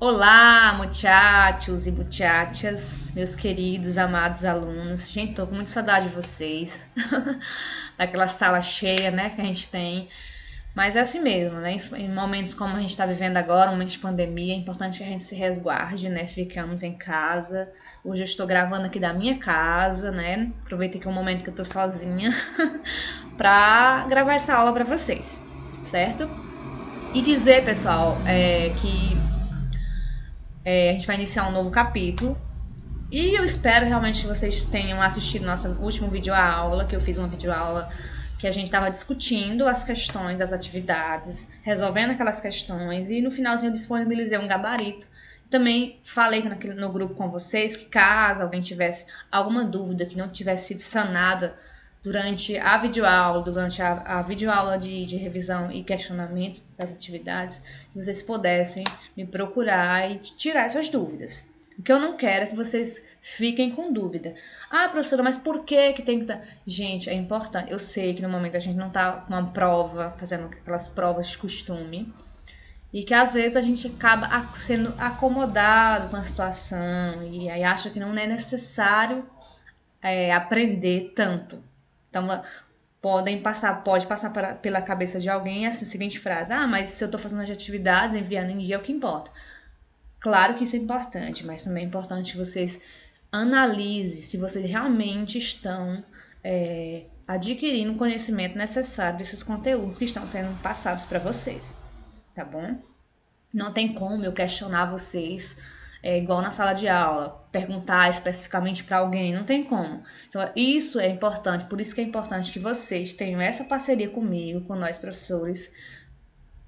Olá, muchachos e muchachas, meus queridos, amados alunos. Gente, tô com muita saudade de vocês, daquela sala cheia, né, que a gente tem. Mas é assim mesmo, né? Em momentos como a gente está vivendo agora, um momento de pandemia, é importante que a gente se resguarde, né? Ficamos em casa. Hoje eu estou gravando aqui da minha casa, né? Aproveitei que é um momento que eu tô sozinha para gravar essa aula para vocês, certo? E dizer, pessoal, que a gente vai iniciar um novo capítulo. E eu espero realmente que vocês tenham assistido nosso último videoaula, que eu fiz uma videoaula que a gente estava discutindo as questões das atividades, resolvendo aquelas questões, e no finalzinho eu disponibilizei um gabarito. Também falei no grupo com vocês que caso alguém tivesse alguma dúvida que não tivesse sido sanada durante a videoaula, durante a videoaula de revisão e questionamento das atividades, que vocês pudessem me procurar e tirar essas dúvidas. O que eu não quero é que vocês fiquem com dúvida. Ah, professora, mas por que tem que estar... Gente, é importante. Eu sei que no momento a gente não está com uma prova, fazendo aquelas provas de costume, e que às vezes a gente acaba sendo acomodado com a situação e aí acha que não é necessário aprender tanto. Então, pode passar pela cabeça de alguém essa seguinte frase: ah, mas se eu estou fazendo as atividades, enviando em dia, é o que importa. Claro que isso é importante, mas também é importante que vocês analisem se vocês realmente estão adquirindo o conhecimento necessário desses conteúdos que estão sendo passados para vocês, tá bom? Não tem como eu questionar vocês igual na sala de aula, perguntar especificamente para alguém, não tem como. Então, isso é importante, por isso que é importante que vocês tenham essa parceria comigo, com nós professores,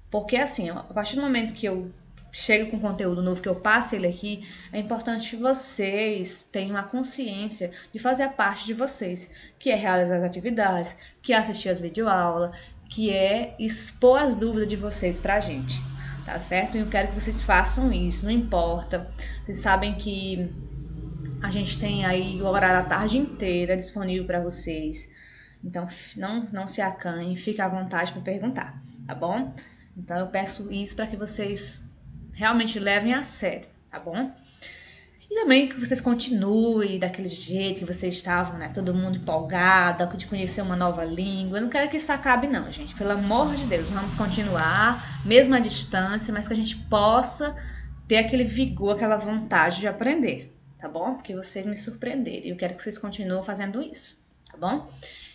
porque assim, a partir do momento que eu chego com conteúdo novo, que eu passo ele aqui, é importante que vocês tenham a consciência de fazer a parte de vocês, que é realizar as atividades, que é assistir as videoaulas, que é expor as dúvidas de vocês pra gente, tá certo? Eu quero que vocês façam isso, não importa. Vocês sabem que a gente tem aí o horário da tarde inteira disponível para vocês, então não se acanhem, fique à vontade para perguntar, tá bom? Então eu peço isso para que vocês realmente levem a sério, tá bom? E também que vocês continuem daquele jeito que vocês estavam, né? Todo mundo empolgado, de conhecer uma nova língua. Eu não quero que isso acabe não, gente. Pelo amor de Deus, vamos continuar, mesmo à distância, mas que a gente possa ter aquele vigor, aquela vontade de aprender, tá bom? Porque vocês me surpreenderam e eu quero que vocês continuem fazendo isso, tá bom?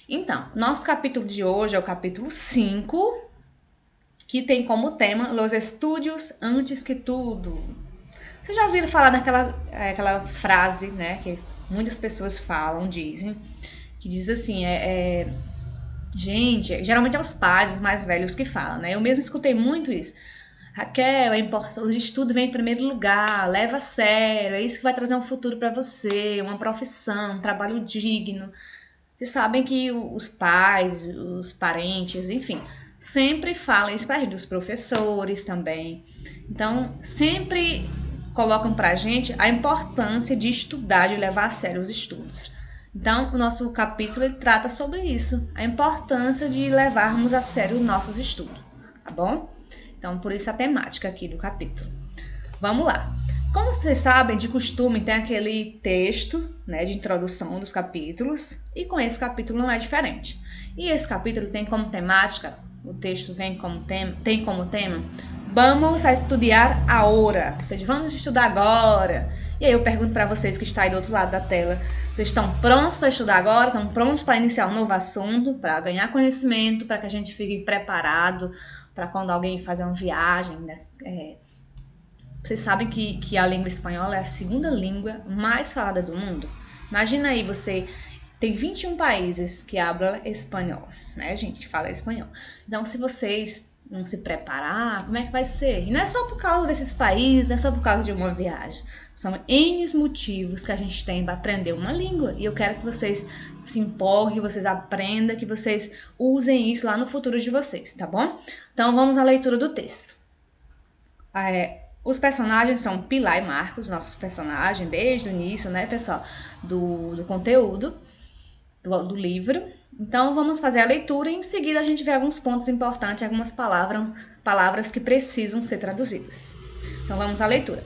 Então, nosso capítulo de hoje é o capítulo 5, que tem como tema Los estudios antes que tudo. Vocês já ouviram falar aquela frase, né, que muitas pessoas falam, dizem, que diz assim, gente, geralmente é os pais, os mais velhos que falam, né? Eu mesmo escutei muito isso. Raquel, o estudo vem em primeiro lugar, leva a sério, é isso que vai trazer um futuro para você, uma profissão, um trabalho digno. Vocês sabem que os pais, os parentes, enfim, sempre falam isso para a gente, os professores também. Então, sempre colocam para a gente a importância de estudar, de levar a sério os estudos. Então, o nosso capítulo ele trata sobre isso, a importância de levarmos a sério os nossos estudos, tá bom? Então, por isso a temática aqui do capítulo. Vamos lá. Como vocês sabem, de costume tem aquele texto, né, de introdução dos capítulos, e com esse capítulo não é diferente. E esse capítulo tem como temática, o texto tem como tema, vamos a estudar agora, ou seja, vamos estudar agora. E aí eu pergunto para vocês que estão aí do outro lado da tela, vocês estão prontos para estudar agora? Estão prontos para iniciar um novo assunto, para ganhar conhecimento, para que a gente fique preparado para quando alguém fazer uma viagem, né? Vocês sabem que a língua espanhola é a segunda língua mais falada do mundo? Imagina aí, você tem 21 países que falam espanhol, né, gente? Que fala espanhol. Então, se vocês não se preparar, como é que vai ser? E não é só por causa desses países, não é só por causa de uma viagem. São N motivos que a gente tem para aprender uma língua. E eu quero que vocês se empolguem, que vocês aprendam, que vocês usem isso lá no futuro de vocês, tá bom? Então, vamos à leitura do texto. Os personagens são Pilar e Marcos, nossos personagens, desde o início, né, pessoal, do conteúdo, do livro. Então, vamos fazer a leitura e em seguida a gente vê alguns pontos importantes, algumas palavras que precisam ser traduzidas. Então vamos à leitura.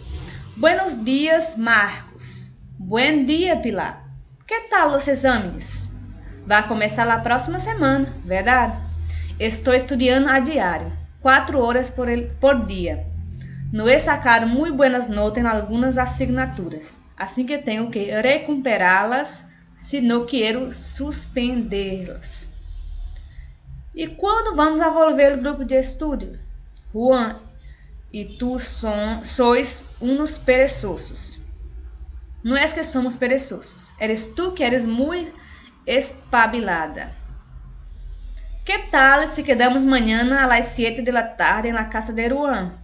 Buenos dias, Marcos. Buen dia, Pilar. Que tal os exames? Vai começar a próxima semana, verdade? Estou estudando a diário, 4 horas por dia. No he sacado muy buenas notas em algumas asignaturas, assim que tenho que recuperá-las se não quero suspendê-las. E quando vamos a volver o grupo de estudo? Juan e tu sois unos perezosos. Não é que somos perezosos, eres tu que eres muy espabilada. Que tal se quedamos mañana a las 7 de la tarde en la casa de Juan?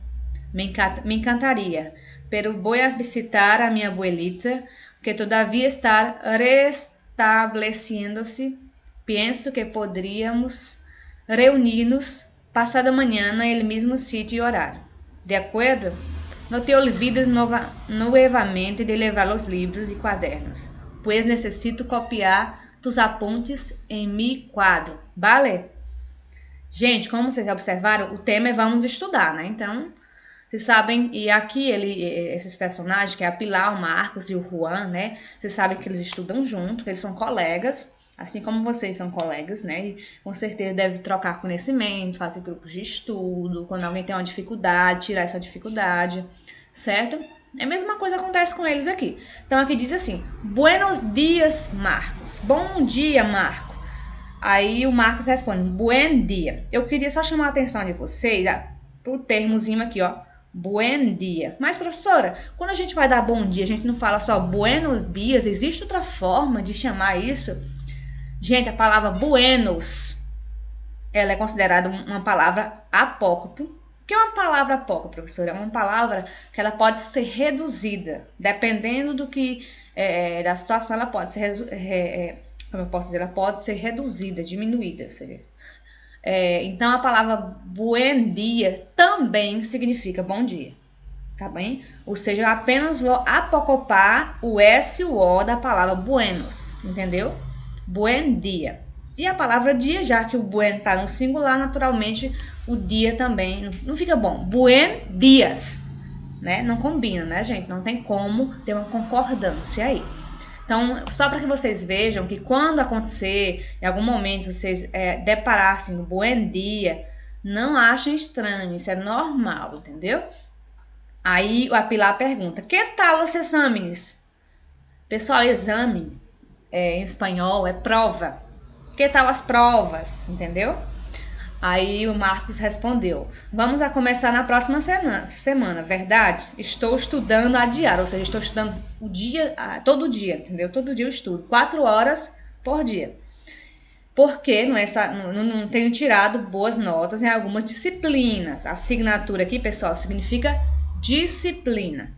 Me encantaria, pero vou a visitar a minha abuelita, que todavia está restableciendo-se. Penso que poderíamos reunir-nos passada manhã no mesmo sítio e horário. De acordo? Não te olvides novamente de levar os livros e quadernos, pois necessito copiar tus apontes em mi quadro, vale? Gente, como vocês observaram, o tema é vamos estudar, né? Então, vocês sabem, e aqui esses personagens, que é a Pilar, o Marcos e o Juan, né? Vocês sabem que eles estudam junto, que eles são colegas, assim como vocês são colegas, né? E com certeza devem trocar conhecimento, fazer grupos de estudo, quando alguém tem uma dificuldade, tirar essa dificuldade, certo? É a mesma coisa que acontece com eles aqui. Então aqui diz assim, Buenos dias, Marcos. Bom dia, Marco. Aí o Marcos responde, Buen dia. Eu queria só chamar a atenção de vocês, pro termozinho aqui, ó. Buen dia. Mas, professora, quando a gente vai dar bom dia, a gente não fala só buenos dias, existe outra forma de chamar isso? Gente, a palavra buenos, ela é considerada uma palavra apócrifo. O que é uma palavra apócrifa, professora? É uma palavra que ela pode ser reduzida, dependendo do que, da situação, ela pode ser, como eu posso dizer, ela pode ser reduzida, diminuída, seja. Então, a palavra buen dia também significa bom dia, tá bem? Ou seja, apenas vou apocopar o S e o O da palavra buenos, entendeu? Buen dia. E a palavra dia, já que o buen tá no singular, naturalmente o dia também não fica bom. Buen dias, né? Não combina, né, gente? Não tem como ter uma concordância aí. Então, só para que vocês vejam que quando acontecer, em algum momento vocês deparassem no buen dia, não achem estranho, isso é normal, entendeu? Aí a Pilar pergunta, que tal os exames? Pessoal, exame em espanhol é prova. Que tal as provas, entendeu? Aí o Marcos respondeu, vamos a começar na próxima semana, verdade? Estou estudando a diária, ou seja, estou estudando o dia, todo dia, entendeu? Todo dia eu estudo, 4 horas por dia. Porque não tenho tirado boas notas em algumas disciplinas. A assinatura aqui, pessoal, significa disciplina.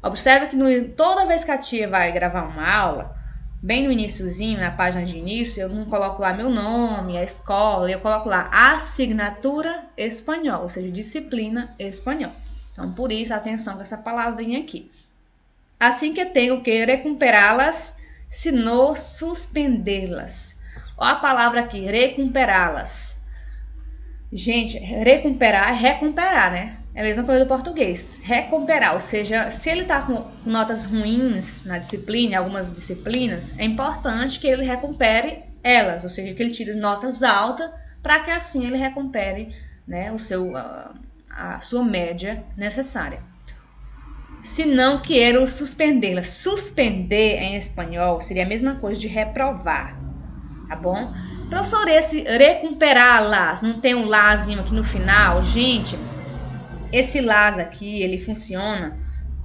Observe que toda vez que a tia vai gravar uma aula, bem no iniciozinho, na página de início, eu não coloco lá meu nome, a escola, eu coloco lá assinatura espanhol, ou seja, disciplina espanhol. Então, por isso, atenção com essa palavrinha aqui. Assim que tenho que recuperá-las, se não suspendê-las. Olha a palavra aqui, recuperá-las. Gente, recuperar é recuperar, né? É a mesma coisa do português, recuperar, ou seja, se ele está com notas ruins na disciplina, em algumas disciplinas, é importante que ele recupere elas, ou seja, que ele tire notas altas para que assim ele recupere, né, a sua média necessária. Se não quero suspendê-la. Suspender em espanhol seria a mesma coisa de reprovar, tá bom? Professor, esse recuperá-las, não tem um lázinho aqui no final? Gente, esse las aqui, ele funciona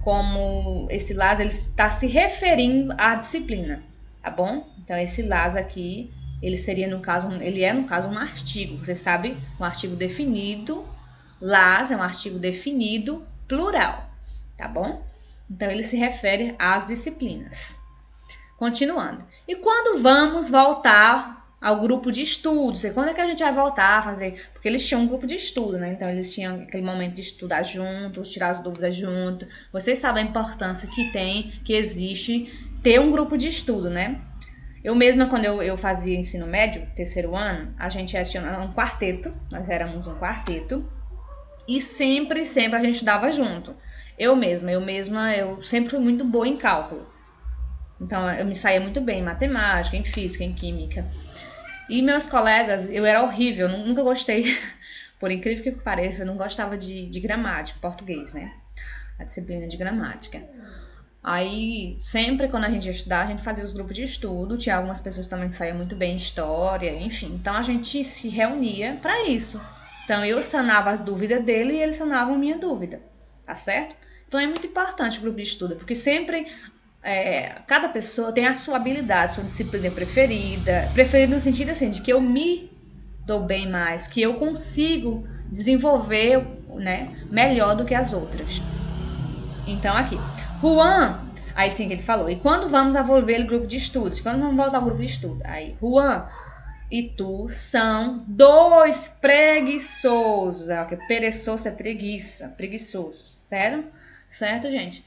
como, esse las ele está se referindo à disciplina, tá bom? Então, esse las aqui, ele seria no caso um artigo, você sabe, um artigo definido, las é um artigo definido, plural, tá bom? Então, ele se refere às disciplinas. Continuando. E quando vamos voltar ao grupo de estudos? E quando é que a gente vai voltar a fazer? Porque eles tinham um grupo de estudo, né? Então, eles tinham aquele momento de estudar juntos, tirar as dúvidas juntos. Vocês sabem a importância que existe ter um grupo de estudo, né? Eu mesma, quando eu fazia ensino médio, terceiro ano, a gente tinha um quarteto, nós éramos um quarteto. E sempre a gente estudava junto. Eu sempre fui muito boa em cálculo. Então eu me saía muito bem em matemática, em física, em química. E meus colegas, eu era horrível, nunca gostei, por incrível que pareça, eu não gostava de gramática, português, né? A disciplina de gramática. Aí, sempre quando a gente ia estudar, a gente fazia os grupos de estudo, tinha algumas pessoas também que saíam muito bem em história, enfim. Então a gente se reunia para isso. Então eu sanava as dúvidas dele e ele sanava a minha dúvida, tá certo? Então é muito importante o grupo de estudo, porque sempre cada pessoa tem a sua habilidade, sua disciplina preferida no sentido assim, de que eu me dou bem mais, que eu consigo desenvolver, né, melhor do que as outras. Então aqui, Juan, aí sim que ele falou, e quando vamos envolver o grupo de estudos? Quando vamos voltar ao grupo de estudo? Aí, Juan e tu são dois preguiçosos. Perezoso é preguiça, preguiçosos, certo? Certo, gente?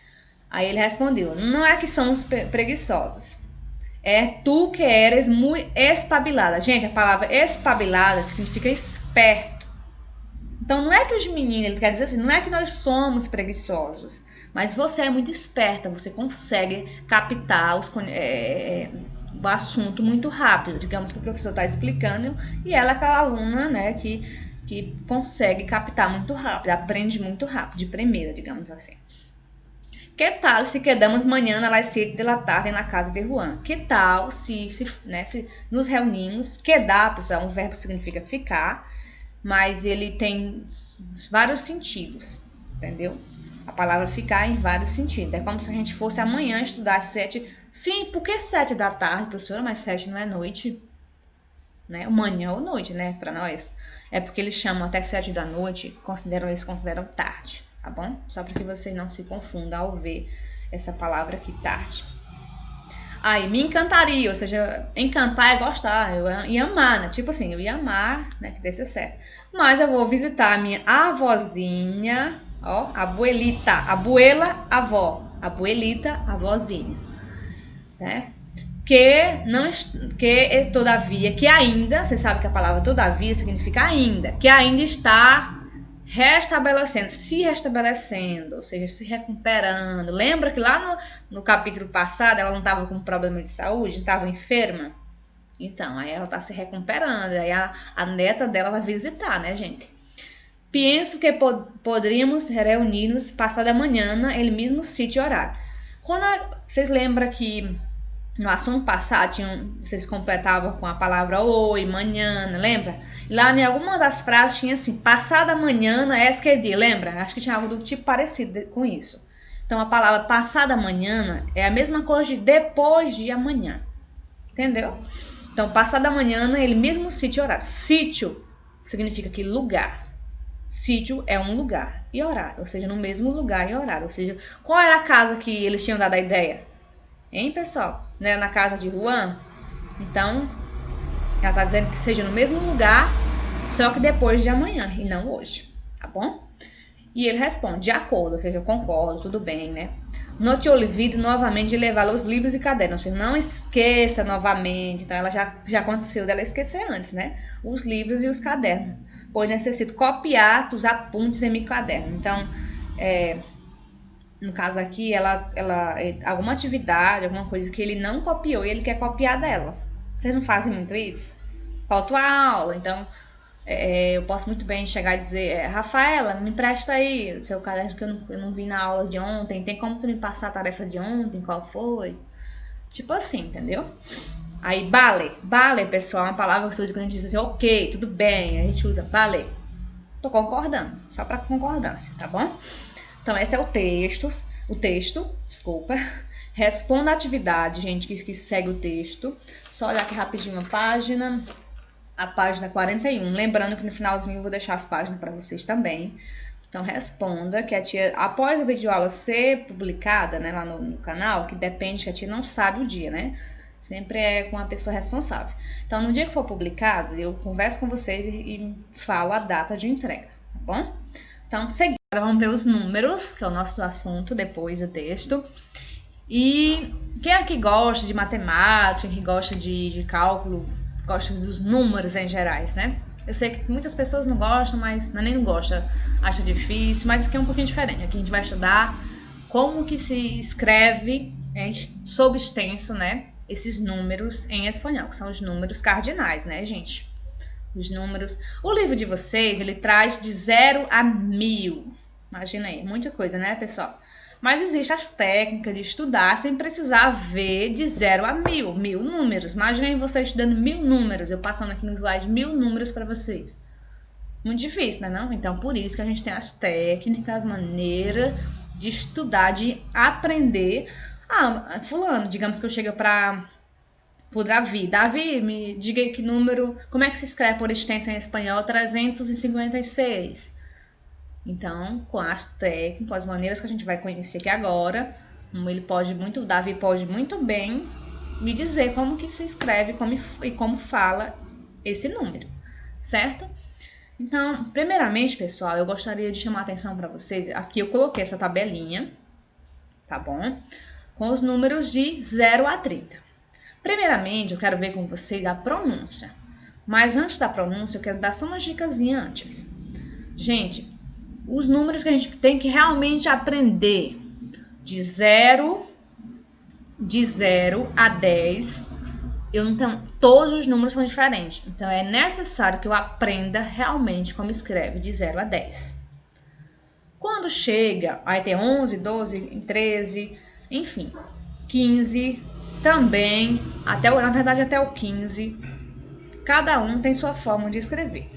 Aí ele respondeu, não é que somos preguiçosos, é tu que eres muito espabilada. Gente, a palavra espabilada significa esperto. Então não é que os meninos, ele quer dizer assim, não é que nós somos preguiçosos, mas você é muito esperta, você consegue captar o assunto muito rápido. Digamos que o professor está explicando e ela é aquela aluna, né, que consegue captar muito rápido, aprende muito rápido, de primeira, digamos assim. Que tal se quedamos manhã às 7 da tarde na casa de Juan? Que tal se nos reunimos? Quedar, pessoal, é um verbo que significa ficar, mas ele tem vários sentidos, entendeu? A palavra ficar em vários sentidos. É como se a gente fosse amanhã estudar às 7. Sim, por que 7 da tarde, professora? Mas 7 não é noite, né? Manhã ou noite, né? Para nós. É porque eles chamam até 7 da noite, eles consideram tarde, tá bom? Só para que você não se confunda ao ver essa palavra aqui, tarde. Aí, me encantaria, ou seja, encantar é gostar, eu ia amar, né? Tipo assim, eu ia amar, né, que desse certo. Mas eu vou visitar a minha avózinha, ó, abuelita, abuela, avó, abuelita, avózinha, né? Que ainda, você sabe que a palavra todavia significa ainda, que ainda está se restabelecendo, ou seja, se recuperando. Lembra que lá no capítulo passado ela não estava com problema de saúde, estava enferma? Então, aí ela está se recuperando, aí a neta dela vai visitar, né, gente? Penso que poderíamos reunir-nos passada manhã, ele mesmo sítio e horário. Vocês lembram que no assunto passado vocês completavam com a palavra oi, manhã, lembra? Lá em alguma das frases tinha assim, passada manhã é que dia, lembra? Acho que tinha algo do tipo parecido com isso. Então a palavra passada manhã é a mesma coisa de depois de amanhã. Entendeu? Então passada manhã ele mesmo sítio e horário. Sítio significa que lugar. Sítio é um lugar e horário, ou seja, no mesmo lugar e horário. Ou seja, qual era a casa que eles tinham dado a ideia? Hein, pessoal? Né? Na casa de Juan? Então, ela está dizendo que seja no mesmo lugar, só que depois de amanhã e não hoje, tá bom? E ele responde, de acordo, ou seja, eu concordo, tudo bem, né? Não te olvide novamente de levar os livros e cadernos, ou seja, não esqueça novamente. Então, ela já aconteceu dela esquecer antes, né? Os livros e os cadernos, pois necessito copiar os apontes em meu caderno. Então, no caso aqui, ela alguma atividade, alguma coisa que ele não copiou e ele quer copiar dela. Vocês não fazem muito isso? Faltou a aula, então eu posso muito bem chegar e dizer, Rafaela, me empresta aí o seu caderno que eu não vi na aula de ontem, tem como tu me passar a tarefa de ontem, qual foi? Tipo assim, entendeu? Aí, bale, pessoal, é uma palavra que a gente diz assim, ok, tudo bem, a gente usa bale. Tô concordando, só para concordância, tá bom? Então, esse é o texto, desculpa. Responda a atividade, gente, que segue o texto. Só olhar aqui rapidinho a página 41. Lembrando que no finalzinho eu vou deixar as páginas para vocês também. Então, responda que a tia, após a videoaula ser publicada, né, lá no canal, que depende que a tia não sabe o dia, né? Sempre é com a pessoa responsável. Então, no dia que for publicado, eu converso com vocês e falo a data de entrega, tá bom? Então, seguindo. Agora vamos ver os números, que é o nosso assunto depois do texto. E quem aqui gosta de matemática, quem gosta de cálculo, gosta dos números em gerais, né? Eu sei que muitas pessoas não gostam, mas nem não gosta, acha difícil, mas aqui é um pouquinho diferente. Aqui a gente vai estudar como que se escreve sob extenso, né? Esses números em espanhol, que são os números cardinais, né, gente? Os números. O livro de vocês, ele traz de 0 a 1000. Imagina aí, muita coisa, né, pessoal? Mas existem as técnicas de estudar sem precisar ver de 0 a 1000. 1000 números. Imaginem você estudando 1000 números. Eu passando aqui no slide 1000 números para vocês. Muito difícil, né, não? Então, por isso que a gente tem as técnicas, as maneiras de estudar, de aprender. Ah, fulano, digamos que eu chego para o Davi. Davi, me diga aí que número, como é que se escreve por extenso em espanhol 356? Então, com as técnicas, as maneiras que a gente vai conhecer aqui agora, o Davi pode muito bem me dizer como que se escreve e como fala esse número, certo? Então, primeiramente, pessoal, eu gostaria de chamar a atenção para vocês. Aqui eu coloquei essa tabelinha, tá bom? Com os números de 0 a 30. Primeiramente, eu quero ver com vocês a pronúncia. Mas antes da pronúncia, eu quero dar só uma dicasinha antes. Gente, os números que a gente tem que realmente aprender de 0 a 10, todos os números são diferentes. Então, é necessário que eu aprenda realmente como escreve de 0 a 10. Quando chega, aí tem 11, 12, 13, enfim, 15 também, na verdade até o 15, cada um tem sua forma de escrever.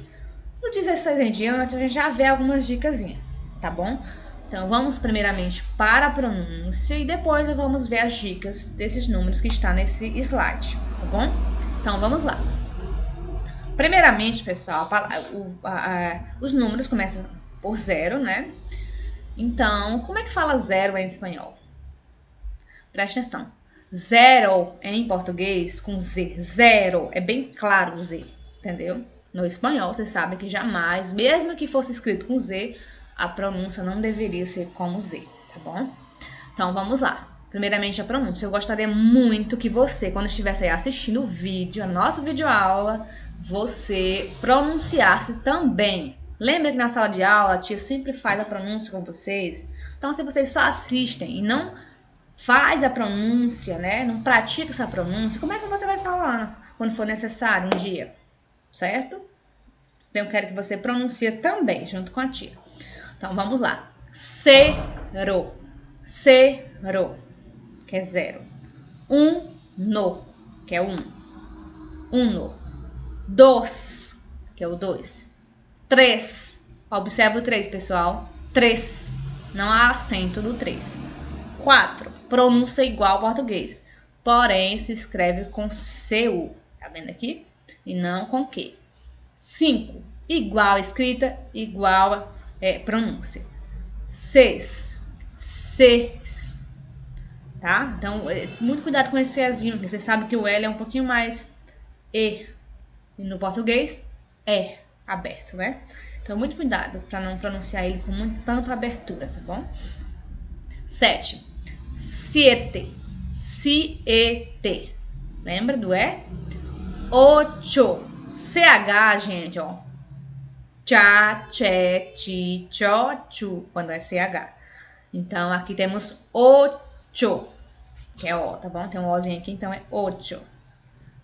No 16 em diante, a gente já vê algumas dicasinhas, tá bom? Então, vamos primeiramente para a pronúncia e depois vamos ver as dicas desses números que está nesse slide, tá bom? Então, vamos lá. Primeiramente, pessoal, os números começam por 0, né? Então, como é que fala 0 em espanhol? Presta atenção. 0 em português com Z. 0 é bem claro o Z, entendeu? No espanhol, vocês sabem que jamais, mesmo que fosse escrito com Z, a pronúncia não deveria ser como Z, tá bom? Então, vamos lá. Primeiramente, a pronúncia. Eu gostaria muito que você, quando estivesse aí assistindo o vídeo, a nossa videoaula, você pronunciasse também. Lembra que na sala de aula a tia sempre faz a pronúncia com vocês? Então, se vocês só assistem e não faz a pronúncia, né? Não pratica essa pronúncia, como é que você vai falar quando for necessário um dia? Certo? Então, eu quero que você pronuncie também, junto com a tia. Então, vamos lá. Cero. Cero, que é 0. No, que é 1. Uno. Dos, que é o 2. 3. Observa o 3, pessoal. 3. Não há acento no 3. 4. Pronúncia igual ao português. Porém, se escreve com CU. Tá vendo aqui? E não com Q. 5. Igual escrita, igual pronúncia. 6. 6. Tá? Então, muito cuidado com esse Ezinho, porque você sabe que o L é um pouquinho mais E. E no português, é aberto, né? Então, muito cuidado para não pronunciar ele com tanta abertura, tá bom? 7. Siete. Siete. Lembra do E? 8. CH, gente, ó. Tchá, tché, ti, tchó, tchu, quando é CH. Então, aqui temos 8, que é O, tá bom? Tem um Ozinho aqui, então é 8.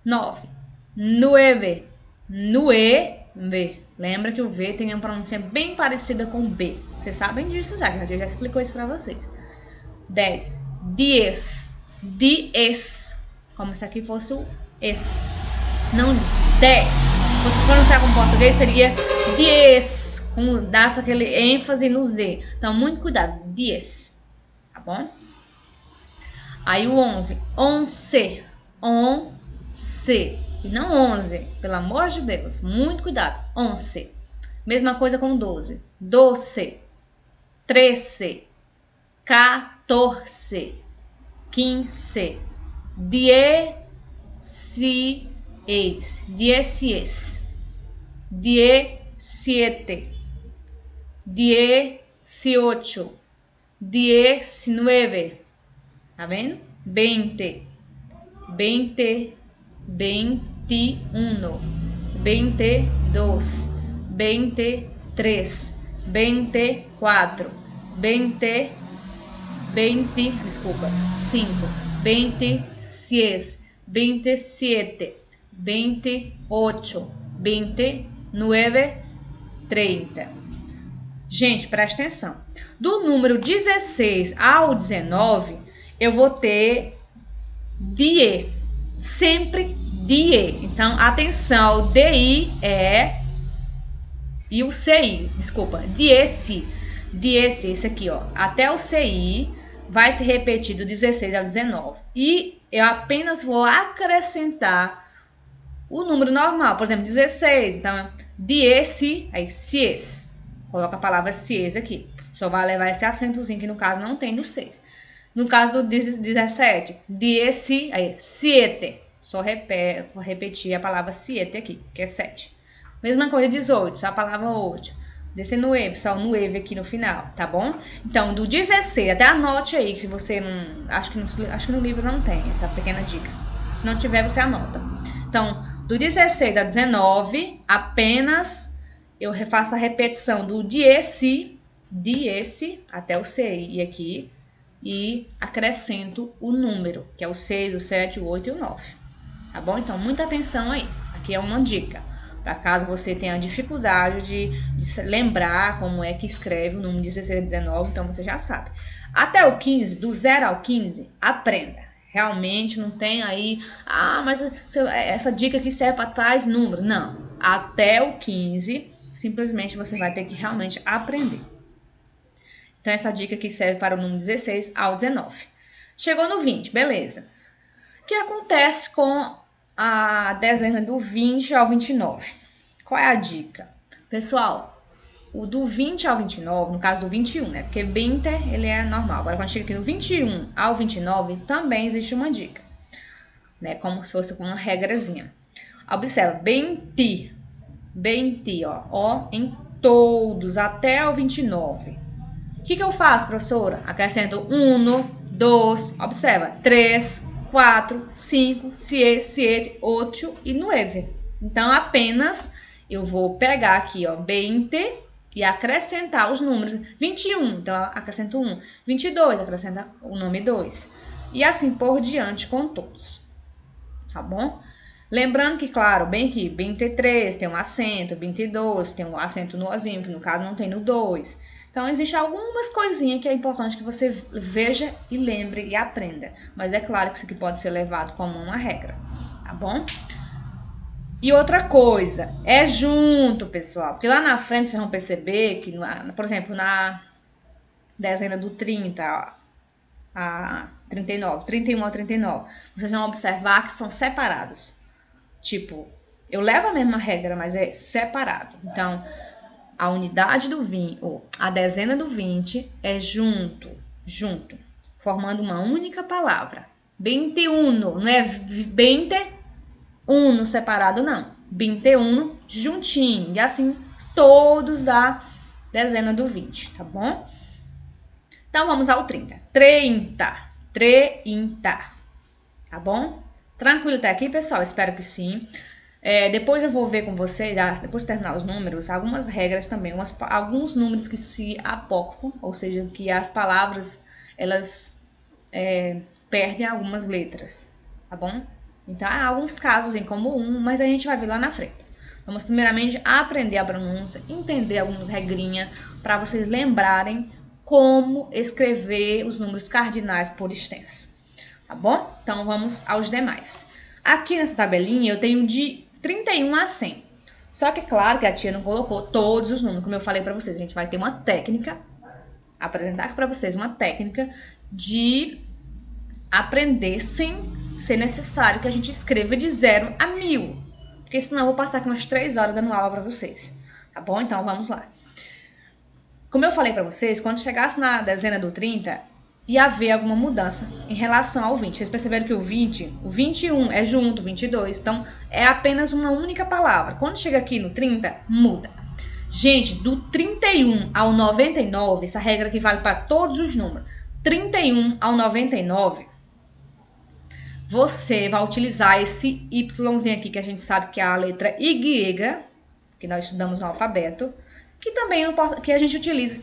9. Nueve. Nueve. Lembra que o V tem uma pronúncia bem parecida com B. Vocês sabem disso já, que a gente já explicou isso pra vocês. 10. Diez. Diez. Como se aqui fosse o S. Não 10. Se fosse pronunciar como português, seria diez. Dá-se aquele ênfase no Z. Então, muito cuidado. Diez. Tá bom? Aí o 11. Once. Once. E não 11. Pelo amor de Deus. Muito cuidado. Once. Mesma coisa com 12. Doce. Trece. 14. 15. 16. 16. 17. 18. 19. Tá vendo? 20. 20. 21. 22, 23, 24, 5, 26, 27, 28, 29, 30. Gente, presta atenção. Do número 16 ao 19, eu vou ter DIE. Sempre DIE. Então, atenção, DI e o CI. Desculpa, DIE-se. DIE-se, esse aqui, ó. Até o CI vai se repetir do 16 ao 19. E eu apenas vou acrescentar o número normal. Por exemplo, 16. Então, DIE-se, aí, CIES. Coloca a palavra CIES aqui. Só vai levar esse acentozinho que no caso não tem no 6. No caso do 17, DIE-se, aí, siete. Só vou repetir a palavra siete aqui, que é 7. Mesma coisa 18, só a palavra 8. Desse nueve, só o nueve aqui no final, tá bom? Então, do 16, até anote aí, que se você não... Acho que no livro não tem essa pequena dica. Se não tiver, você anota. Então, do 16 a 19, apenas eu faço a repetição do DIE-se, até o CI aqui, e acrescento o número, que é o 6, o 7, o 8 e o 9. Tá bom? Então, muita atenção aí. Aqui é uma dica. Para caso você tenha dificuldade de lembrar como é que escreve o número 16 a 19, então você já sabe. Até o 15, do 0 ao 15, aprenda. Realmente não tem aí, mas essa dica aqui serve para tais números. Não. Até o 15, simplesmente você vai ter que realmente aprender. Então, essa dica aqui serve para o número 16 ao 19. Chegou no 20, beleza. O que acontece com a dezena do 20 ao 29? Qual é a dica? Pessoal, o do 20 ao 29, no caso do 21, né? Porque 20 ele é normal. Agora, quando chega aqui no 21 ao 29, também existe uma dica, né? Como se fosse uma regrazinha. Observa, 20, ó, em todos, até o 29. O que eu faço, professora? Acrescento 1, 2, observa, 3, 4, 5, 6, 7, 8 e 9. Então, apenas eu vou pegar aqui, ó, 20 e acrescentar os números. 21, então acrescento 1. 22, acrescenta o nome 2. E assim por diante com todos. Tá bom? Lembrando que, claro, bem que 23 tem um acento, 22 tem um acento nozinho, que no caso não tem no 2. Então, existem algumas coisinhas que é importante que você veja e lembre e aprenda. Mas é claro que isso aqui pode ser levado como uma regra, tá bom? E outra coisa, é junto, pessoal. Porque lá na frente vocês vão perceber que, por exemplo, na dezena do 30 a 39, 31 a 39, vocês vão observar que são separados. Tipo, eu levo a mesma regra, mas é separado. Então, a unidade do 20, ou a dezena do 20 é junto, formando uma única palavra. 21, não é 21 separado, não. 21 juntinho, e assim todos da dezena do 20, tá bom? Então, vamos ao 30. 30, tá bom? Tranquilo até aqui, pessoal? Espero que sim. Depois eu vou ver com vocês, depois de terminar os números, algumas regras também, alguns números que se apocam, ou seja, que as palavras, elas perdem algumas letras, tá bom? Então, há alguns casos em comum, mas a gente vai ver lá na frente. Vamos primeiramente aprender a pronúncia, entender algumas regrinhas, para vocês lembrarem como escrever os números cardinais por extenso, tá bom? Então, vamos aos demais. Aqui nessa tabelinha eu tenho de 31 a 100. Só que, claro, que a tia não colocou todos os números. Como eu falei para vocês, a gente vai ter uma técnica, apresentar para vocês uma técnica de aprender sem ser necessário que a gente escreva de 0 a 1000. Porque senão eu vou passar aqui umas 3 horas dando aula para vocês. Tá bom? Então, vamos lá. Como eu falei para vocês, quando chegasse na dezena do 30, ia haver alguma mudança em relação ao 20. Vocês perceberam que o 20, o 21 é junto, 22, então é apenas uma única palavra. Quando chega aqui no 30, muda. Gente, do 31 ao 99, essa regra aqui vale para todos os números. 31 ao 99, você vai utilizar esse Yzinho aqui, que a gente sabe que é a letra Y, que nós estudamos no alfabeto, que também que a gente utiliza,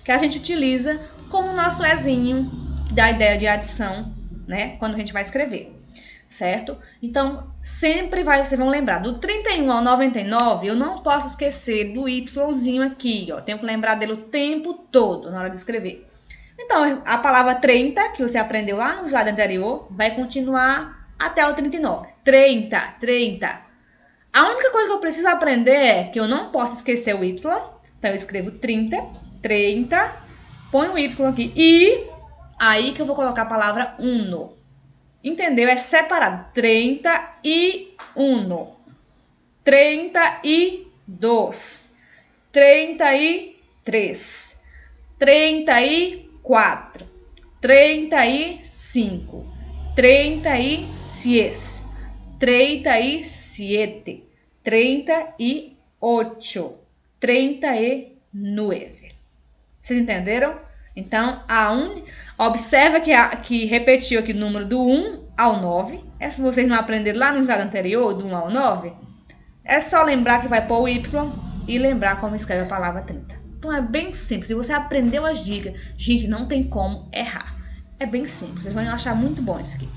que a gente utiliza como nosso Ezinho, que dá a ideia de adição, né, quando a gente vai escrever, certo? Então, sempre vocês vão lembrar, do 31 ao 99, eu não posso esquecer do Yzinho aqui, ó, tenho que lembrar dele o tempo todo na hora de escrever. Então, a palavra 30, que você aprendeu lá no slide anterior, vai continuar até o 39. 30, 30. A única coisa que eu preciso aprender é que eu não posso esquecer o Y. Então, eu escrevo 30, 30, ponho o Y aqui. E aí que eu vou colocar a palavra uno. Entendeu? É separado. 31, 32, 33, 34, 35, 36, 37, 38, 39. Vocês entenderam? Então, observa que repetiu aqui o número do 1 ao 9. Se vocês não aprenderam lá no slide anterior, do 1 ao 9, é só lembrar que vai pôr o Y e lembrar como escreve a palavra 30. Então, é bem simples. Se você aprendeu as dicas, gente, não tem como errar. É bem simples. Vocês vão achar muito bom isso aqui.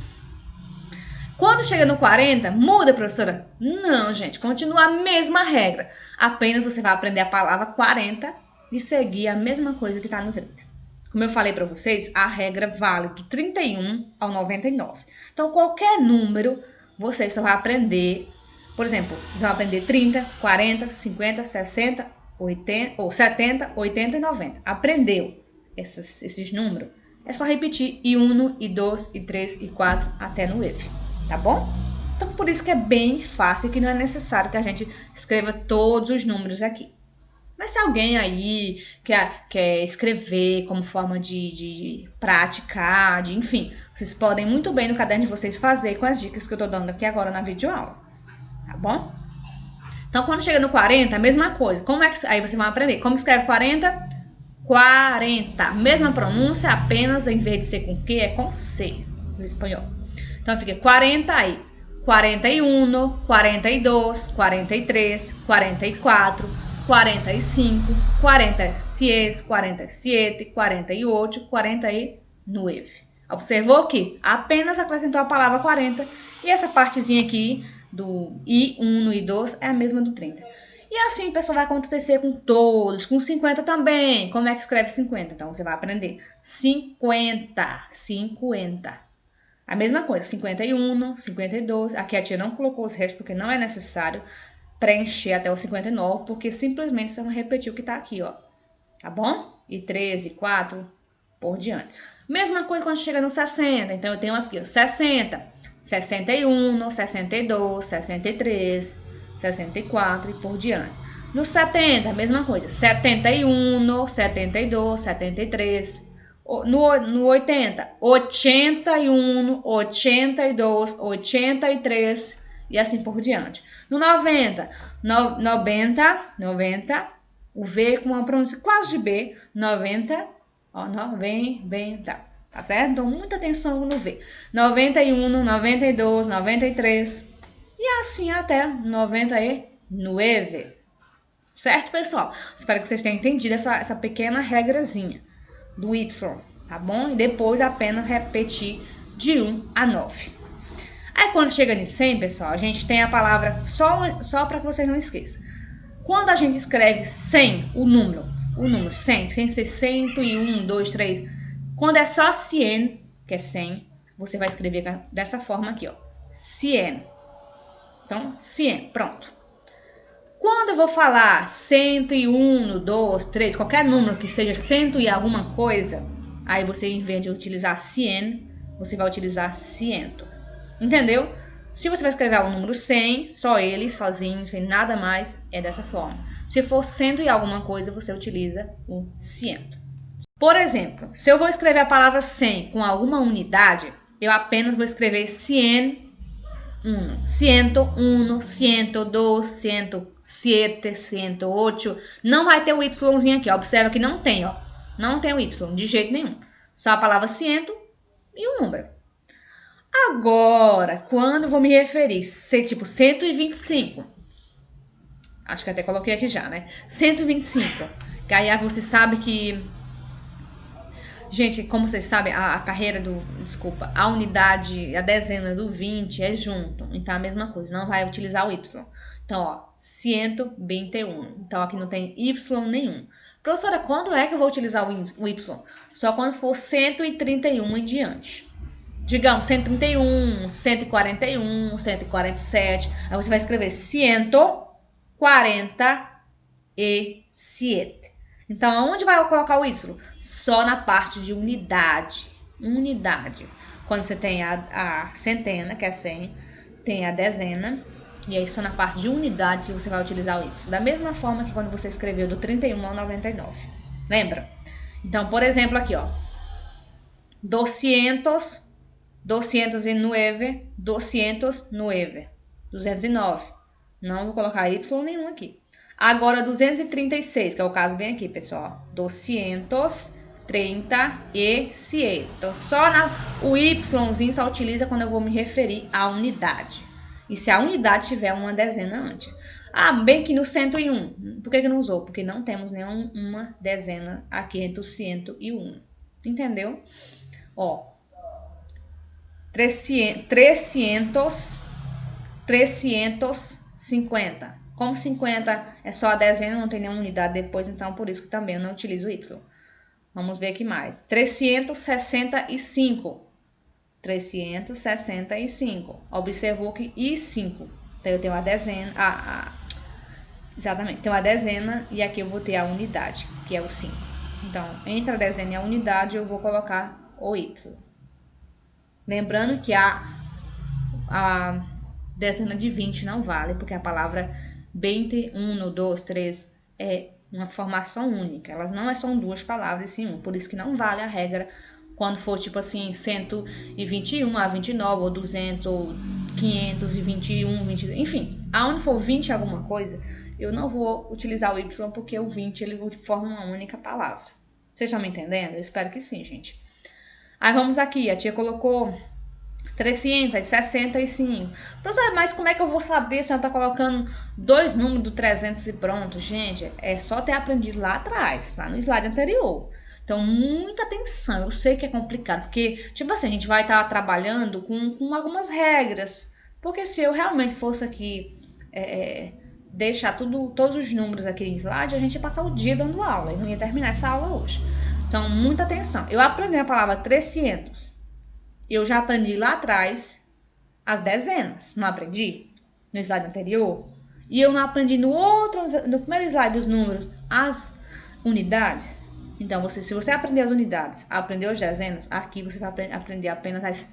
Quando chega no 40, muda, professora? Não, gente. Continua a mesma regra. Apenas você vai aprender a palavra 40 e seguir a mesma coisa que está no 30. Como eu falei para vocês, a regra vale do 31 ao 99. Então, qualquer número, você só vai aprender. Por exemplo, vocês vão aprender 30, 40, 50, 60, 80, ou 70, 80 e 90. Aprendeu esses números? É só repetir I1, I2, I3, I4 até no EV, tá bom? Então, por isso que é bem fácil, que não é necessário que a gente escreva todos os números aqui. Mas se alguém aí quer escrever como forma de praticar, enfim, vocês podem muito bem no caderno de vocês fazer com as dicas que eu tô dando aqui agora na videoaula, tá bom? Então, quando chega no 40, a mesma coisa. Aí vocês vão aprender. Como escreve 40? 40. Mesma pronúncia, apenas em vez de ser com Q, é com C no espanhol. Então, fica 40 aí. 41, 42, 43, 44, 45, 46, 47, 48, 49. Observou que apenas acrescentou a palavra 40 e essa partezinha aqui do I1 e I2 é a mesma do 30. E assim, pessoal, vai acontecer com todos, com 50 também. Como é que escreve 50? Então, você vai aprender 50, 50. A mesma coisa, 51, 52. Aqui a tia não colocou os restos porque não é necessário preencher até o 59, porque simplesmente você vai repetir o que está aqui, ó. Tá bom? E 13, 4, por diante. Mesma coisa quando chega no 60. Então, eu tenho aqui, ó, 60, 61, 62, 63, 64 e por diante. No 70, a mesma coisa. 71, 72, 73. No 80, 81, 82, 83 e assim por diante. No 90, 90, o V com uma pronúncia quase de B, 90, ó, 90, tá certo? Então, muita atenção no V. 91, 92, 93 e assim até 99. Certo, pessoal? Espero que vocês tenham entendido essa pequena regrazinha do Y, tá bom? E depois apenas repetir de 1 a 9. Aí, quando chega em 100, pessoal, a gente tem a palavra, só para que vocês não esqueçam. Quando a gente escreve 100, o número 100, sem ser 101, 2, 3, quando é só 100, que é 100, você vai escrever dessa forma aqui, ó. 100. Então, 100, pronto. Quando eu vou falar 101, 2, 3, qualquer número que seja 100 e alguma coisa, aí você, em vez de utilizar 100, você vai utilizar 100. Entendeu? Se você vai escrever o número 100, só ele, sozinho, sem nada mais, é dessa forma. Se for 100 e alguma coisa, você utiliza o 100. Por exemplo, se eu vou escrever a palavra 100 com alguma unidade, eu apenas vou escrever 100. 101, 102, 107, 108. Não vai ter o Yzinho aqui, ó. Observa que não tem, ó. Não tem o Y, de jeito nenhum. Só a palavra 100 e o número. Agora, quando vou me referir, tipo 125. Acho que até coloquei aqui já, né? 125. Que aí você sabe que... Gente, como vocês sabem, a carreira do... Desculpa, a unidade, a dezena do 20 é junto. Então, a mesma coisa. Não vai utilizar o Y. Então, ó, 121. Então, aqui não tem Y nenhum. Professora, quando é que eu vou utilizar o Y? Só quando for 131 em diante. Digamos, 131, 141, 147. Aí você vai escrever 147. Então, aonde vai colocar o Y? Só na parte de unidade. Unidade. Quando você tem a centena, que é 100, tem a dezena, e aí só na parte de unidade que você vai utilizar o Y. Da mesma forma que quando você escreveu do 31 ao 99. Lembra? Então, por exemplo, aqui, ó. 209. 209. 209. Não vou colocar Y nenhum aqui. Agora, 236, que é o caso bem aqui, pessoal. 236. Então, o Yzinho só utiliza quando eu vou me referir à unidade. E se a unidade tiver uma dezena antes. Ah, bem que no 101. Por que não usou? Porque não temos nenhuma dezena aqui entre o 101. Entendeu? Ó. 350. Como 50 é só a dezena, não tem nenhuma unidade depois, então por isso que também eu não utilizo o Y. Vamos ver aqui mais. 365. 365. Observou que I5. Então eu tenho a dezena. Exatamente. Tenho a dezena e aqui eu vou ter a unidade, que é o 5. Então, entre a dezena e a unidade, eu vou colocar o Y. Lembrando que a dezena de 20 não vale, porque a palavra 21, 2, 3 é uma formação única. Elas não são duas palavras, sim um. Por isso que não vale a regra quando for tipo assim 121 a 29 ou 200 ou 521, 20, enfim, aonde for 20 alguma coisa, eu não vou utilizar o Y porque o 20 ele forma uma única palavra. Vocês estão me entendendo? Eu espero que sim, gente. Aí vamos aqui, a tia colocou 365. Professora, mas como é que eu vou saber se ela está colocando dois números do 300 e pronto? Gente, é só ter aprendido lá atrás, lá no slide anterior. Então, muita atenção. Eu sei que é complicado, porque, tipo assim, a gente vai estar trabalhando com algumas regras. Porque se eu realmente fosse aqui deixar todos os números aqui em slide, a gente ia passar o dia dando aula e não ia terminar essa aula hoje. Então, muita atenção. Eu aprendi a palavra 300. Eu já aprendi lá atrás as dezenas. Não aprendi? No slide anterior. E eu não aprendi no primeiro slide dos números, as unidades. Então, se você aprender as unidades, aprendeu as dezenas, aqui você vai aprender apenas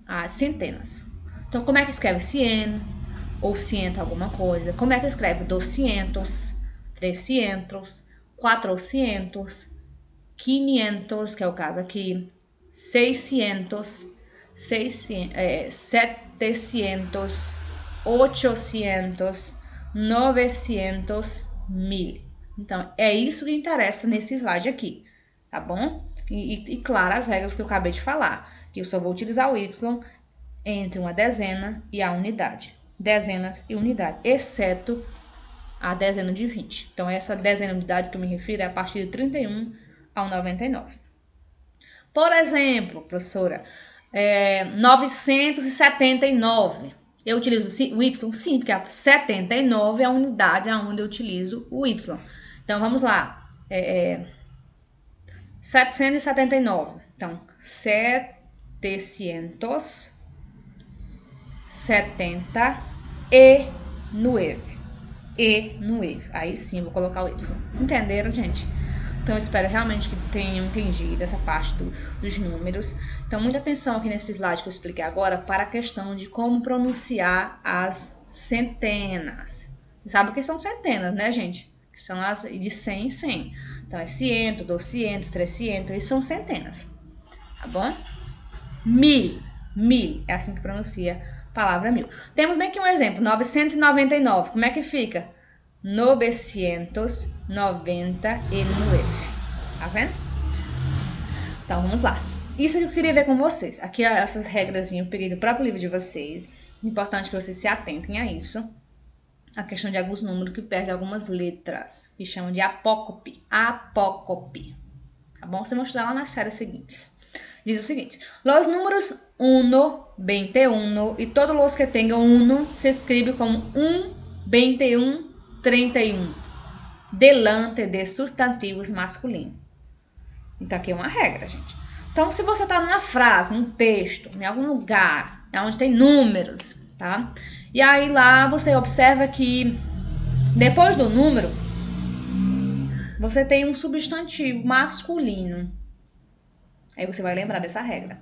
as centenas. Então, como é que escreve 100 ou 100 alguma coisa? Como é que escreve 200, 300, 400, 500, que é o caso aqui, 600, 700, 800, 900, 1000. Então, é isso que interessa nesse slide aqui, tá bom? E claro, as regras que eu acabei de falar, que eu só vou utilizar o Y entre uma dezena e a unidade. Dezenas e unidade, exceto a dezena de 20. Então, essa dezena de unidade que eu me refiro é a partir de 31 ao 99. Por exemplo, professora, 979. Eu utilizo o Y? Sim, porque a 79 é a unidade onde eu utilizo o Y. Então, vamos lá. 779. Então, 779. Aí sim, eu vou colocar o Y. Entenderam, gente? Então, eu espero realmente que tenham entendido essa parte dos números. Então, muita atenção aqui nesse slide que eu expliquei agora para a questão de como pronunciar as centenas. Você sabe o que são centenas, né, gente? Que são as de 100 em 100. Então, é 100, 200, 300, isso são centenas. Tá bom? 1000. 1000 é assim que pronuncia a palavra 1000. Temos bem aqui um exemplo. 999. Como é que fica? 999. Tá vendo? Então, vamos lá. isso que eu queria ver com vocês. Aqui, essas regras eu peguei do próprio livro de vocês. Importante que vocês se atentem a isso. A questão de alguns números que perdem algumas letras, que chamam de apócope. Apócope. Tá bom? Vocês vão estudar lá nas séries seguintes. Diz o seguinte: los números 1, 21 e todos los que tenham 1 se escreve como 1, 21, 31, delante de substantivos masculinos. Então, aqui é uma regra, gente. Então, se você está numa frase, num texto, em algum lugar, onde tem números, tá? E aí lá você observa que depois do número, você tem um substantivo masculino. Aí você vai lembrar dessa regra.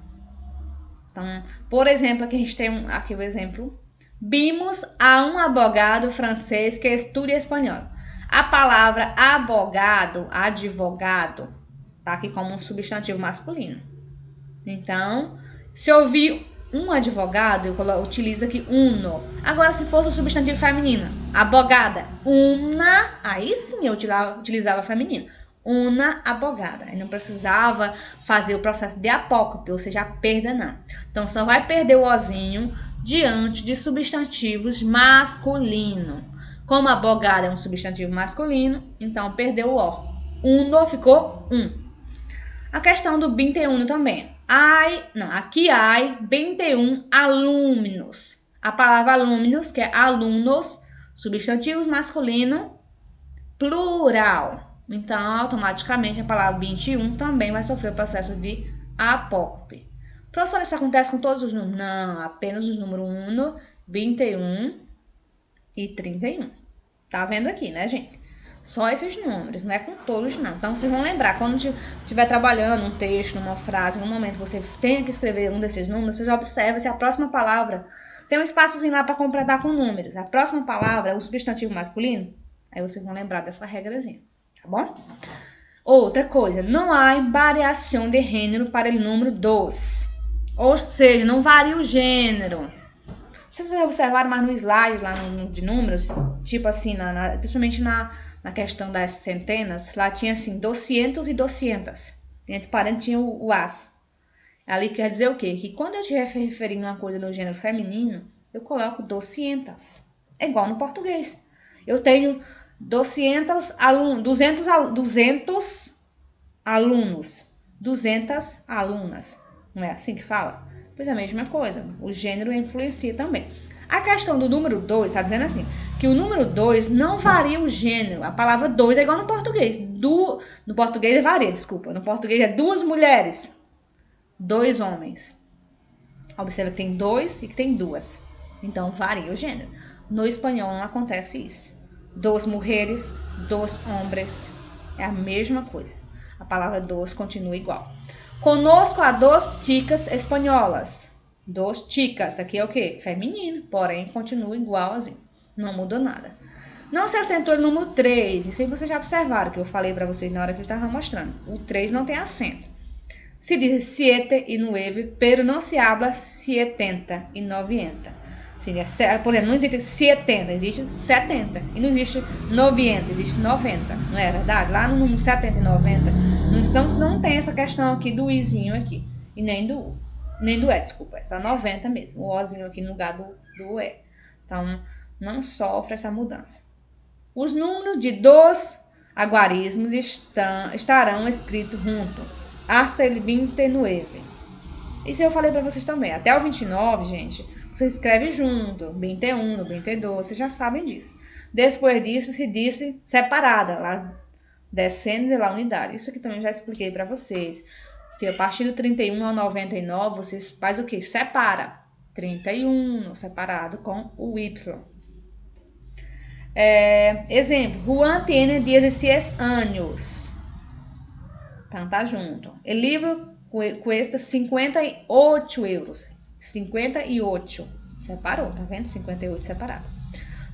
Então, por exemplo, aqui a gente tem aqui o exemplo. Vimos a um abogado francês que estuda espanhol. A palavra abogado, advogado, tá aqui como um substantivo masculino. Então, se eu ouvir um advogado, eu utilizo aqui uno. Agora, se fosse um substantivo feminino, abogada, una, aí sim eu utilizava feminino. Una abogada. Aí não precisava fazer o processo de apócope, ou seja, a perda não. Então, só vai perder o ozinho diante de substantivos masculino. Como abogada é um substantivo masculino, então perdeu o O. Uno ficou um. A questão do 21 também. Aqui há 21 alunos. A palavra alunos, que é alunos, substantivos masculino, plural. Então, automaticamente, a palavra 21 também vai sofrer o processo de apócope. Professor, isso acontece com todos os números? Não, apenas os números 1, 21 e 31. Tá vendo aqui, né, gente? Só esses números, não é com todos, não. Então, vocês vão lembrar, quando estiver trabalhando um texto, numa frase, num momento você tenha que escrever um desses números, vocês observam se a próxima palavra tem um espaçozinho lá para completar com números. A próxima palavra é o substantivo masculino, aí vocês vão lembrar dessa regrazinha, tá bom? Outra coisa, não há variação de gênero para o número 2. Ou seja, não varia o gênero. Vocês observaram mais no slide lá de números, tipo assim, principalmente na questão das centenas, lá tinha assim, 200 e 200. Entre parênteses tinha o as. Ali quer dizer o quê? Que quando eu estiver referindo a uma coisa no gênero feminino, eu coloco 200. É igual no português. Eu tenho 200 alunos, 200 alunos, 200 alunas. Não é assim que fala? Pois é a mesma coisa. O gênero influencia também. A questão do número 2 está dizendo assim, que o número 2 não varia o gênero. A palavra 2 é igual no português. No português varia, desculpa. No português é 2 mulheres, 2 homens. Observa que tem 2 e que tem 2. Então varia o gênero. No espanhol não acontece isso. 2 mulheres, 2 homens. É a mesma coisa. A palavra 2 continua igual. Conosco há 2 chicas espanholas. 2 chicas, aqui é o quê? Feminino, porém continua igualzinho, não mudou nada. Não se acentua no número 3, isso aí vocês já observaram, que eu falei para vocês na hora que eu estava mostrando. O 3 não tem acento. Se diz 7 e 9, pero não se habla 70 e 90. Por exemplo, não existe 70, existe 70. E não existe 90, existe 90, não é verdade? Lá no número 70 e 90, não tem essa questão aqui do izinho aqui, e nem do U. Nem do E, desculpa, é só 90 mesmo, o Ozinho aqui no lugar do E. Então, não sofre essa mudança. Os números de 2 algarismos estarão escritos junto, hasta el 29. Isso eu falei para vocês também. Até o 29, gente, você escreve junto, 21, 22, vocês já sabem disso. Depois disso, se disse separada, lá descendo de lá unidade. Isso aqui também já expliquei para vocês. A partir do 31 ao 99, você faz o quê? Separa. 31 separado com o Y. Exemplo. Juan tiene 16 anos. Então, tá junto. O livro custa 58 euros. 58. Separou, tá vendo? 58 separado.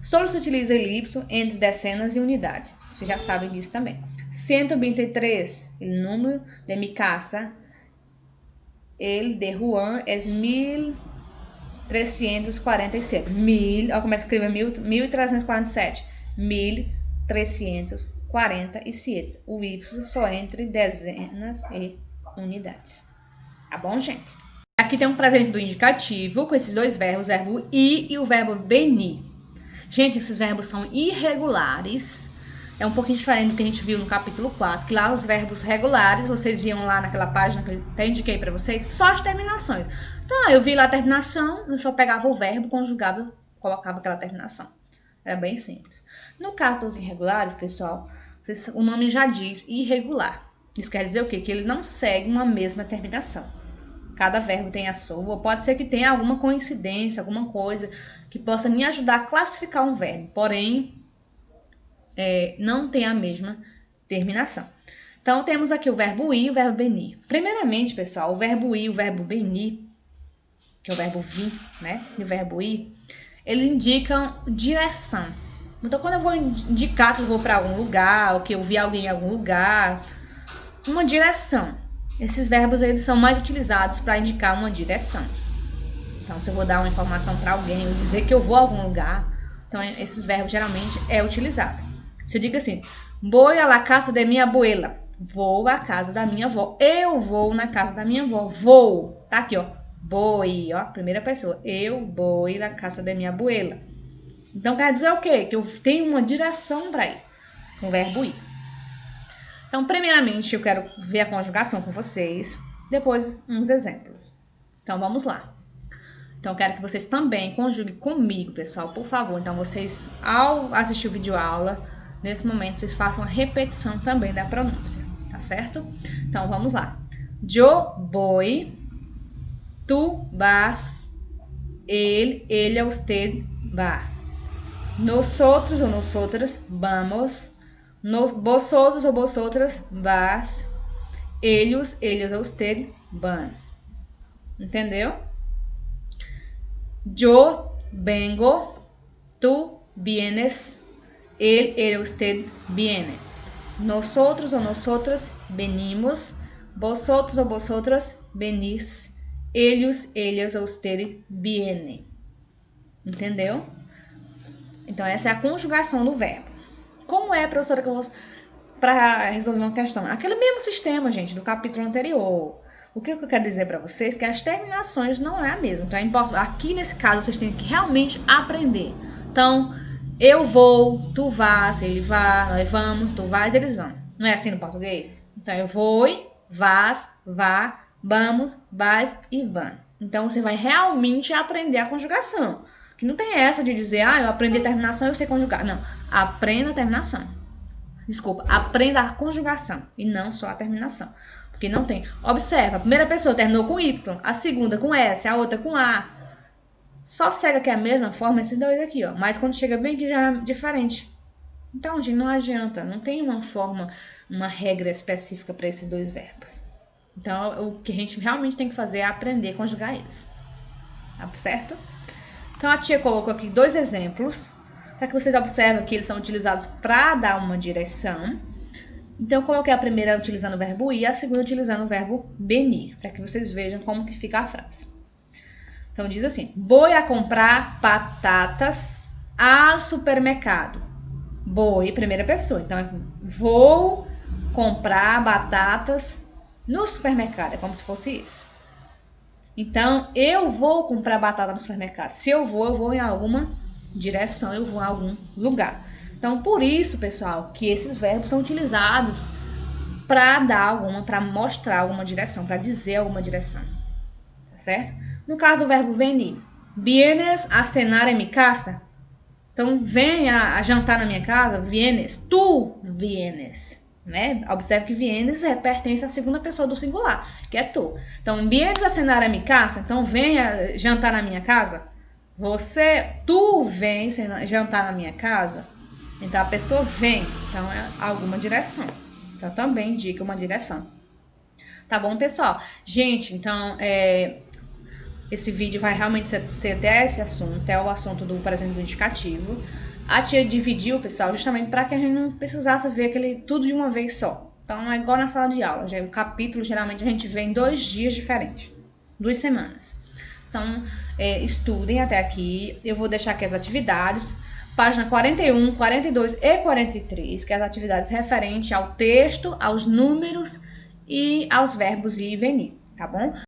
Só se utiliza elipso entre dezenas e unidade. Vocês já sabem disso também. 123, o número de mi casa, el de Juan é 1347. Olha como é que escreve 1347. 1347. O Y só entre dezenas e unidades. Tá bom, gente? Aqui tem um presente do indicativo com esses dois verbos, o verbo ir e o verbo venir. Gente, esses verbos são irregulares. É um pouquinho diferente do que a gente viu no capítulo 4, que lá os verbos regulares, vocês viam lá naquela página que eu até indiquei para vocês, só as terminações. Então, eu vi lá a terminação, eu só pegava o verbo, conjugava, colocava aquela terminação. Era bem simples. No caso dos irregulares, pessoal, o nome já diz irregular. Isso quer dizer o quê? Que ele não segue uma mesma terminação. Cada verbo tem a sua, ou pode ser que tenha alguma coincidência, alguma coisa que possa me ajudar a classificar um verbo, porém, não tem a mesma terminação. Então, temos aqui o verbo ir e o verbo venir. Primeiramente, pessoal, o verbo ir e o verbo venir, que é o verbo vir, né? E o verbo ir, eles indicam direção. Então, quando eu vou indicar que eu vou para algum lugar, ou que eu vi alguém em algum lugar, uma direção. Esses verbos eles são mais utilizados para indicar uma direção. Então, se eu vou dar uma informação para alguém, ou dizer que eu vou a algum lugar, então esses verbos geralmente é utilizado. Se eu digo assim, voy a la casa de minha abuela, vou à casa da minha avó. Eu vou na casa da minha avó. Vou, tá aqui, ó. Voy, ó, primeira pessoa. Eu vou na casa da minha abuela. Então, quer dizer o quê? Que eu tenho uma direção para ir, com o verbo ir. Então, primeiramente, eu quero ver a conjugação com vocês, depois uns exemplos. Então, vamos lá. Então, eu quero que vocês também conjuguem comigo, pessoal, por favor. Então, vocês, ao assistir o vídeo aula, nesse momento, vocês façam a repetição também da pronúncia, tá certo? Então, vamos lá. Yo voy, tú vas, él, ella, usted va. Nosotros o nosotras vamos. Vosotros ou vosotras vas, ellos, ellos ou usted van. Entendeu? Yo vengo, tú vienes, él, usted viene. Nosotros ou nosotras venimos, vosotros ou vosotras venís, ellos, ellas ou usted viene. Entendeu? Então, essa é a conjugação do verbo. Como é, professora, que eu vou para resolver uma questão? Aquele mesmo sistema, gente, do capítulo anterior. O que eu quero dizer para vocês é que as terminações não é a mesma. Então, é importante. Aqui, nesse caso, vocês têm que realmente aprender. Então, eu vou, tu vas, ele vai, nós vamos, tu vais, eles vão. Não é assim no português? Então, eu vou, vas, vá, vamos, vais e vão. Então, você vai realmente aprender a conjugação. Que não tem essa de dizer, eu aprendi a terminação e eu sei conjugar. Não, aprenda a terminação. Desculpa, aprenda a conjugação e não só a terminação. Porque não tem. Observa, a primeira pessoa terminou com Y, a segunda com S, a outra com A. Só segue aqui a mesma forma esses dois aqui, ó. Mas quando chega bem aqui já é diferente. Então, gente, não adianta. Não tem uma forma, uma regra específica para esses dois verbos. Então, o que a gente realmente tem que fazer é aprender a conjugar eles. Tá certo? Então, a tia colocou aqui dois exemplos, para que vocês observem que eles são utilizados para dar uma direção. Então, eu coloquei a primeira utilizando o verbo ir e a segunda utilizando o verbo venir, para que vocês vejam como que fica a frase. Então, diz assim, vou a comprar batatas ao supermercado. Vou, primeira pessoa. Então, vou comprar batatas no supermercado. É como se fosse isso. Então, eu vou comprar batata no supermercado. Se eu vou em alguma direção, eu vou em algum lugar. Então, por isso, pessoal, que esses verbos são utilizados para mostrar alguma direção, para dizer alguma direção. Tá certo? No caso do verbo venir, vienes a cenar em mi casa? Então, vem a jantar na minha casa, vienes, tu vienes. Né? Observe que vienes pertence à segunda pessoa do singular, que é tu. Então, vienes a cenar a minha casa? Então, venha jantar na minha casa. Tu vem jantar na minha casa? Então, a pessoa vem. Então, é alguma direção. Então, também indica uma direção. Tá bom, pessoal? Gente, então, esse vídeo vai realmente ser até esse assunto, até o assunto do presente do indicativo. A tia dividiu, pessoal, justamente para que a gente não precisasse ver tudo de uma vez só. Então, é igual na sala de aula. O capítulo, geralmente, a gente vê em 2 dias diferentes. 2 semanas. Então, estudem até aqui. Eu vou deixar aqui as atividades. Página 41, 42 e 43, que é as atividades referentes ao texto, aos números e aos verbos ir e venir. Tá bom?